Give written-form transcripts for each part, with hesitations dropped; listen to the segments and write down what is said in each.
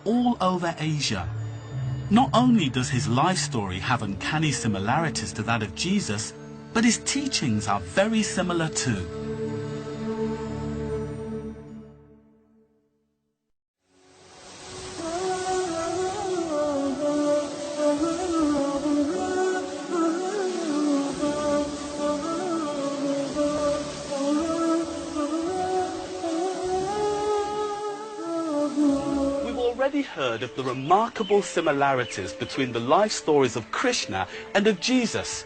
all over Asia. Not only does his life story have uncanny similarities to that of Jesus, but his teachings are very similar too. Already heard of the remarkable similarities between the life stories of Krishna and of Jesus.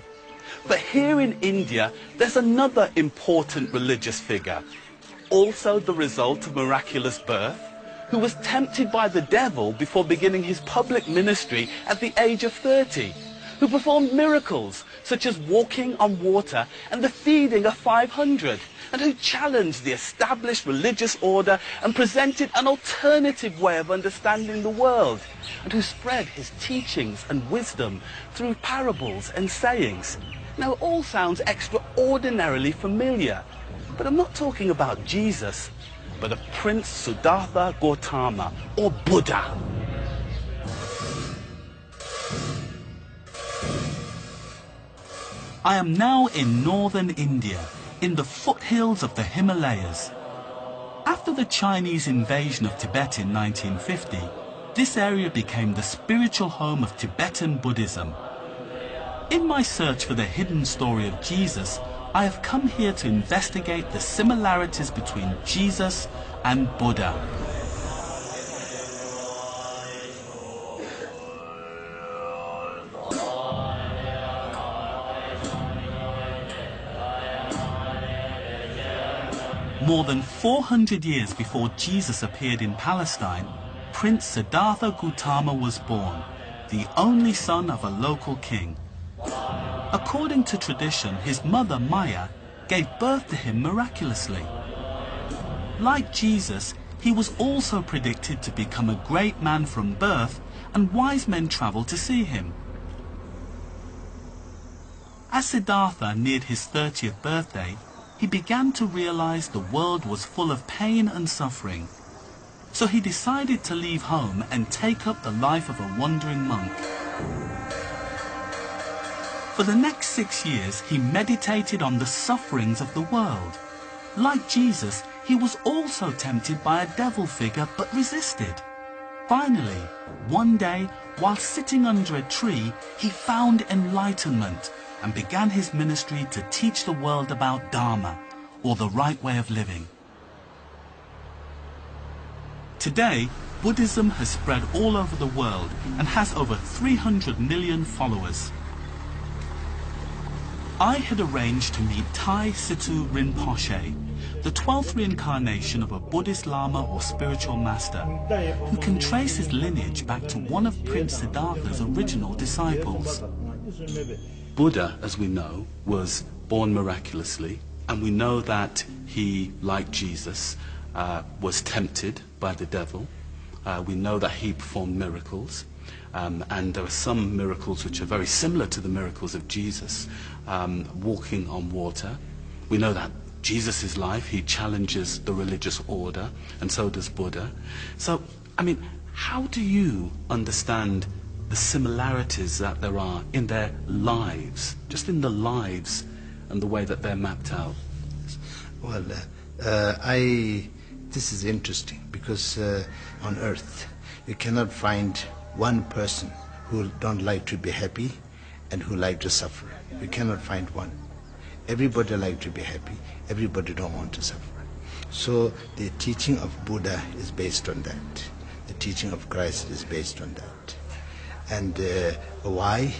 But here in India, there's another important religious figure, also the result of miraculous birth, who was tempted by the devil before beginning his public ministry at the age of 30, who performed miracles such as walking on water and the feeding of 500, and who challenged the established religious order and presented an alternative way of understanding the world, and who spread his teachings and wisdom through parables and sayings. Now, it all sounds extraordinarily familiar, but I'm not talking about Jesus, but of Prince Siddhartha Gautama, or Buddha. I am now in northern India, in the foothills of the Himalayas. After the Chinese invasion of Tibet in 1950, this area became the spiritual home of Tibetan Buddhism. In my search for the hidden story of Jesus, I have come here to investigate the similarities between Jesus and Buddha. More than 400 years before Jesus appeared in Palestine, Prince Siddhartha Gautama was born, the only son of a local king. According to tradition, his mother Maya gave birth to him miraculously. Like Jesus, he was also predicted to become a great man from birth, and wise men traveled to see him. As Siddhartha neared his 30th birthday, he began to realize the world was full of pain and suffering. So he decided to leave home and take up the life of a wandering monk. For the next 6 years, he meditated on the sufferings of the world. Like Jesus, he was also tempted by a devil figure but resisted. Finally, one day, while sitting under a tree, he found enlightenment and began his ministry to teach the world about Dharma, or the right way of living. Today, Buddhism has spread all over the world and has over 300 million followers. I had arranged to meet Thai Situ Rinpoche, the 12th reincarnation of a Buddhist Lama or spiritual master, who can trace his lineage back to one of Prince Siddhartha's original disciples. Buddha, as we know, was born miraculously, and we know that he, like Jesus, was tempted by the devil. We know that he performed miracles, and there are some miracles which are very similar to the miracles of Jesus, walking on water. We know that Jesus' life, he challenges the religious order, and so does Buddha. So, I mean, how do you understand the similarities that there are in their lives, just in the lives and the way that they're mapped out? Well, this is interesting because on earth you cannot find one person who don't like to be happy and who like to suffer. You cannot find one. Everybody like to be happy, everybody don't want to suffer. So the teaching of Buddha is based on that. The teaching of Christ is based on that. And why?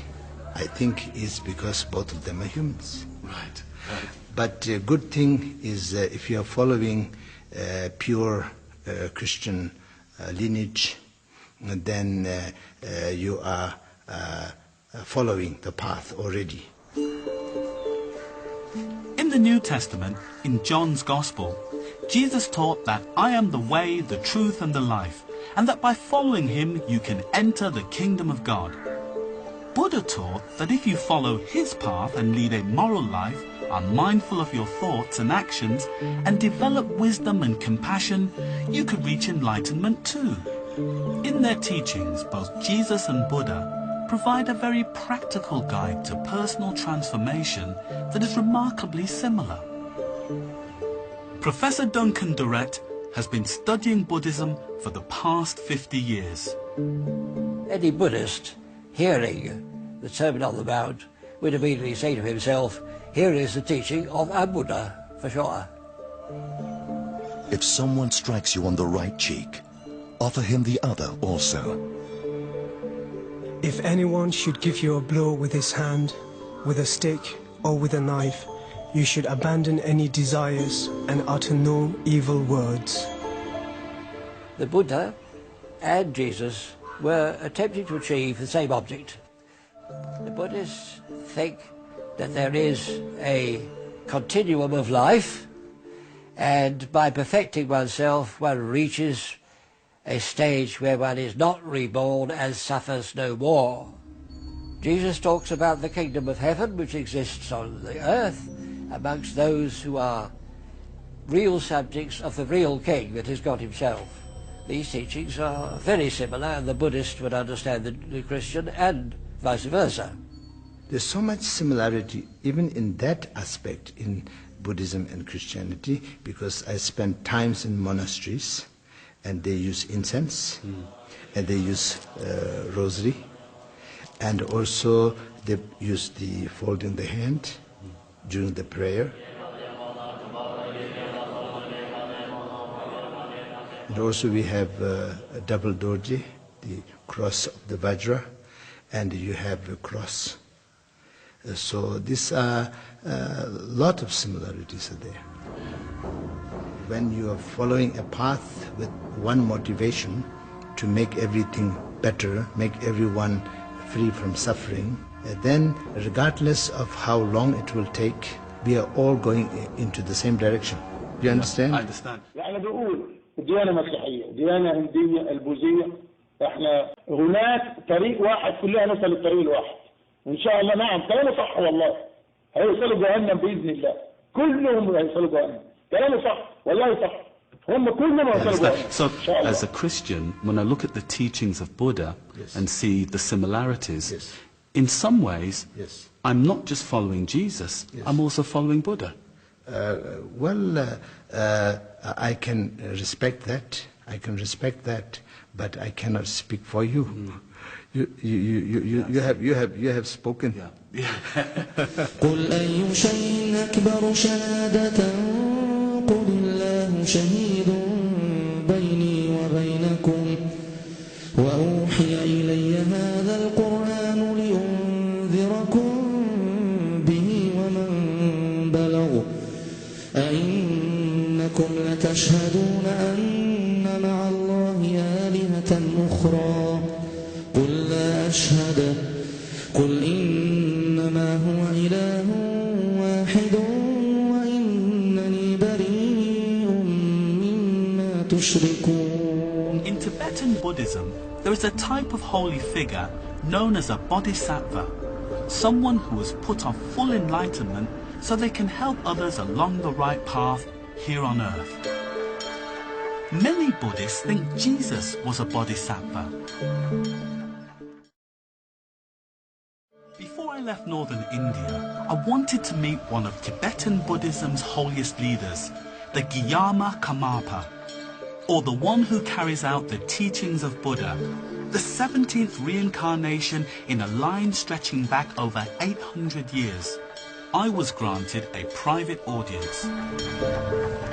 I think is because both of them are humans. Right. But the good thing is if you are following pure Christian lineage, then you are following the path already. In the New Testament, in John's Gospel, Jesus taught that I am the way, the truth, and the life, and that by following him you can enter the kingdom of God. Buddha taught that if you follow his path and lead a moral life, are mindful of your thoughts and actions, and develop wisdom and compassion, you could reach enlightenment too. In their teachings, both Jesus and Buddha provide a very practical guide to personal transformation that is remarkably similar. Professor Duncan Durrett has been studying Buddhism for the past 50 years. Any Buddhist hearing the Sermon on the Mount would immediately say to himself, here is the teaching of a Buddha, for sure. If someone strikes you on the right cheek, offer him the other also. If anyone should give you a blow with his hand, with a stick or with a knife, you should abandon any desires and utter no evil words. The Buddha and Jesus were attempting to achieve the same object. The Buddhists think that there is a continuum of life, and by perfecting oneself one reaches a stage where one is not reborn and suffers no more. Jesus talks about the kingdom of heaven which exists on the earth amongst those who are real subjects of the real king that is God himself. These teachings are very similar, and the Buddhist would understand the Christian and vice versa. There's so much similarity even in that aspect in Buddhism and Christianity, because I spent times in monasteries and they use incense and they use rosary, and also they use the folding the hand during the prayer. And also we have a double dorje, the cross of the Vajra, and you have a cross. So these are a lot of similarities are there. When you are following a path with one motivation to make everything better, make everyone free from suffering, then regardless of how long it will take, we are all going into the same direction. Do you understand? I understand. يعني بقول ديانة مسيحية، ديانة هندية، البوذية، احنا هناك طريق واحد كلنا نصل للطريق الواحد. ان شاء الله نعم كلامه صح والله. هيوصلوا جهنم بإذن الله. كلهم هيوصلوا جهنم. كلامه صح والله صح. هم كلهم هيوصلوا جهنم. So, as a Christian, when I look at the teachings of Buddha and see the similarities, in some ways, I'm not just following Jesus, I'm also following Buddha. I can respect that. I can respect that, but I cannot speak for you. You have spoken. قل أي شيء أكبر شهادة قل الله شهيد بيني وبينكم وأوحي إلي هذا القرآن لأنذركم به ومن بلغ أئنكم لتشهدون أن مع الله آلهة أخرى قل لا أشهد قل إنما هو إله واحد وإنني بريء مما تشركون. In Tibetan Buddhism, there is a type of holy figure known as a bodhisattva, someone who has put on full enlightenment so they can help others along the right path here on earth. Many Buddhists think Jesus was a bodhisattva. Before I left northern India, I wanted to meet one of Tibetan Buddhism's holiest leaders, the Gyama Karmapa, or the one who carries out the teachings of Buddha, the 17th reincarnation in a line stretching back over 800 years. I was granted a private audience.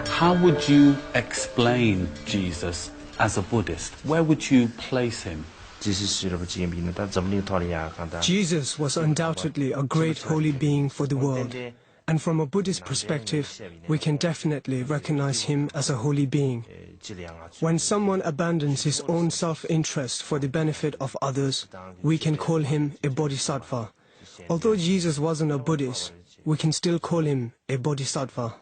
How would you explain Jesus as a Buddhist? Where would you place him? Jesus was undoubtedly a great holy being for the world, and from a Buddhist perspective, we can definitely recognize him as a holy being. When someone abandons his own self-interest for the benefit of others, we can call him a bodhisattva. Although Jesus wasn't a Buddhist, we can still call him a bodhisattva.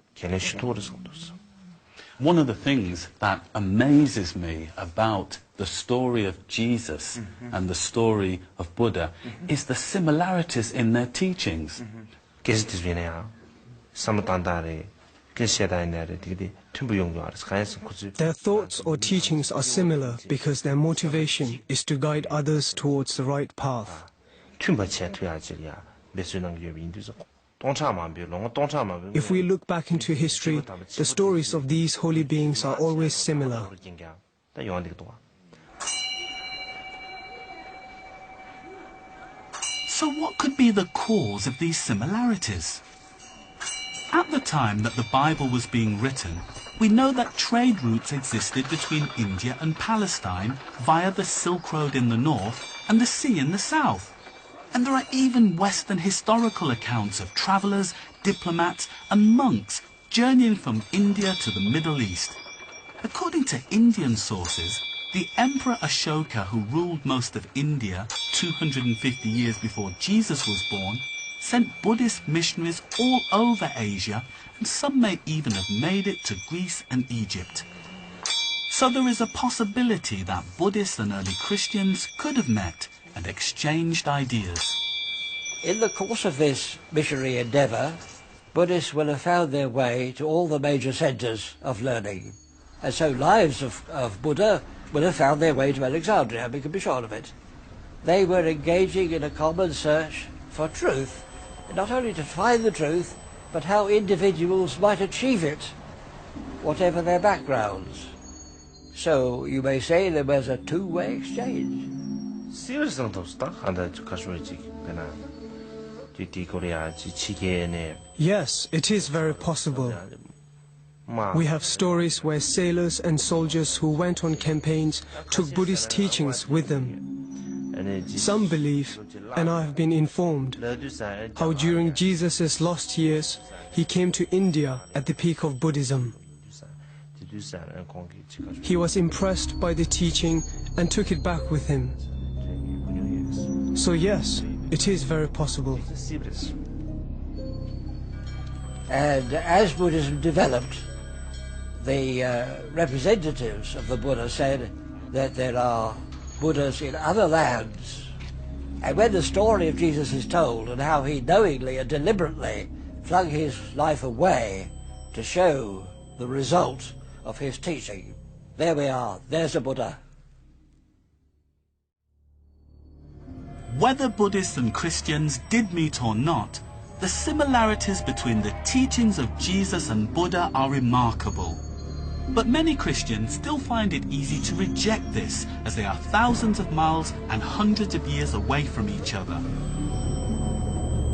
One of the things that amazes me about the story of Jesus and the story of Buddha is the similarities in their teachings. Their thoughts or teachings are similar because their motivation is to guide others towards the right path. If we look back into history, the stories of these holy beings are always similar. So what could be the cause of these similarities? At the time that the Bible was being written, we know that trade routes existed between India and Palestine via the Silk Road in the north and the sea in the south. And there are even Western historical accounts of travellers, diplomats and monks journeying from India to the Middle East. According to Indian sources, the Emperor Ashoka, who ruled most of India 250 years before Jesus was born, sent Buddhist missionaries all over Asia, and some may even have made it to Greece and Egypt. So there is a possibility that Buddhists and early Christians could have met and exchanged ideas. In the course of this missionary endeavour, Buddhists will have found their way to all the major centres of learning. And so lives of Buddha will have found their way to Alexandria, we can be sure of it. They were engaging in a common search for truth, not only to find the truth, but how individuals might achieve it, whatever their backgrounds. So you may say there was a two-way exchange. Yes, it is very possible. We have stories where sailors and soldiers who went on campaigns took Buddhist teachings with them. Some believe, and I have been informed, how during Jesus' lost years he came to India at the peak of Buddhism. He was impressed by the teaching and took it back with him. So yes, it is very possible. And as Buddhism developed, the representatives of the Buddha said that there are Buddhas in other lands. And when the story of Jesus is told and how he knowingly and deliberately flung his life away to show the result of his teaching, there we are, there's a Buddha. Whether Buddhists and Christians did meet or not, the similarities between the teachings of Jesus and Buddha are remarkable. But many Christians still find it easy to reject this, as they are thousands of miles and hundreds of years away from each other.